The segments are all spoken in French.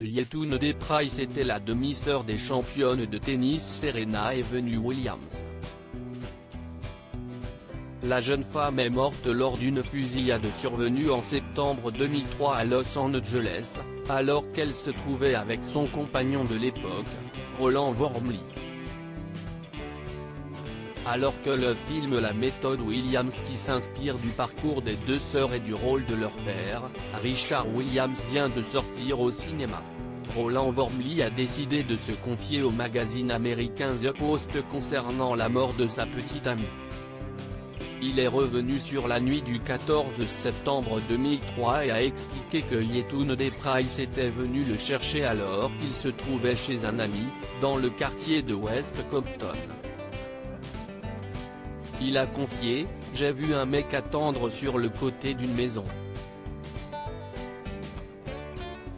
Yetunde Price était la demi-sœur des championnes de tennis Serena et Venus Williams. La jeune femme est morte lors d'une fusillade survenue en septembre 2003 à Los Angeles, alors qu'elle se trouvait avec son compagnon de l'époque, Roland Wormli. Alors que le film La méthode Williams, qui s'inspire du parcours des deux sœurs et du rôle de leur père, Richard Williams, vient de sortir au cinéma, Roland Wormli a décidé de se confier au magazine américain The Post concernant la mort de sa petite amie. Il est revenu sur la nuit du 14 septembre 2003 et a expliqué que Yetunde Price était venu le chercher alors qu'il se trouvait chez un ami, dans le quartier de West Compton. Il a confié: « J'ai vu un mec attendre sur le côté d'une maison.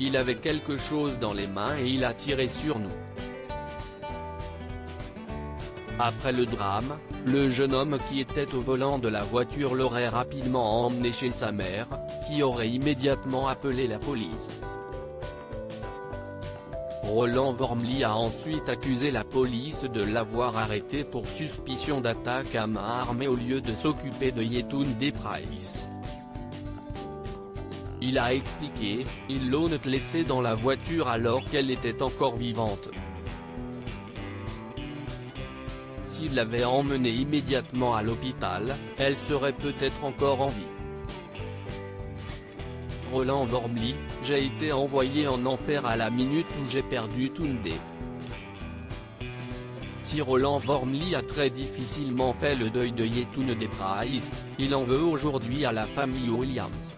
Il avait quelque chose dans les mains et il a tiré sur nous. » Après le drame, le jeune homme qui était au volant de la voiture l'aurait rapidement emmené chez sa mère, qui aurait immédiatement appelé la police. Roland Wormli a ensuite accusé la police de l'avoir arrêté pour suspicion d'attaque à main armée au lieu de s'occuper de Yetunde Price. Il a expliqué: « Ils l'ont laissée dans la voiture alors qu'elle était encore vivante. S'il l'avait emmenée immédiatement à l'hôpital, elle serait peut-être encore en vie. » Roland Wormli: « J'ai été envoyé en enfer à la minute où j'ai perdu Tunde. » Si Roland Wormli a très difficilement fait le deuil de Yetunde Price, il en veut aujourd'hui à la famille Williams.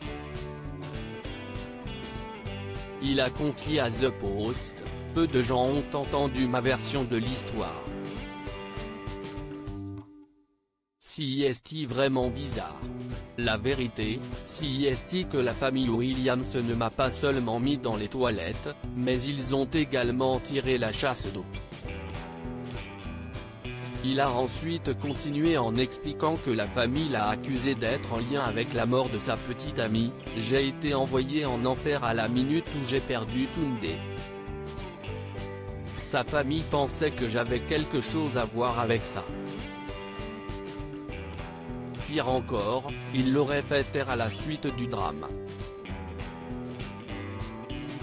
Il a confié à The Post: « Peu de gens ont entendu ma version de l'histoire. C'est vraiment bizarre. La vérité, c'est que la famille Williams ne m'a pas seulement mis dans les toilettes, mais ils ont également tiré la chasse d'eau. » Il a ensuite continué en expliquant que la famille l'a accusé d'être en lien avec la mort de sa petite amie: « J'ai été envoyé en enfer à la minute où j'ai perdu Tunde. Sa famille pensait que j'avais quelque chose à voir avec ça. Pire encore, il l'aurait fait taire à la suite du drame. »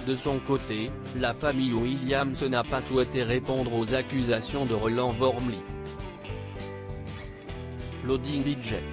De son côté, la famille Williams n'a pas souhaité répondre aux accusations de Roland Wormli. Loading Budget.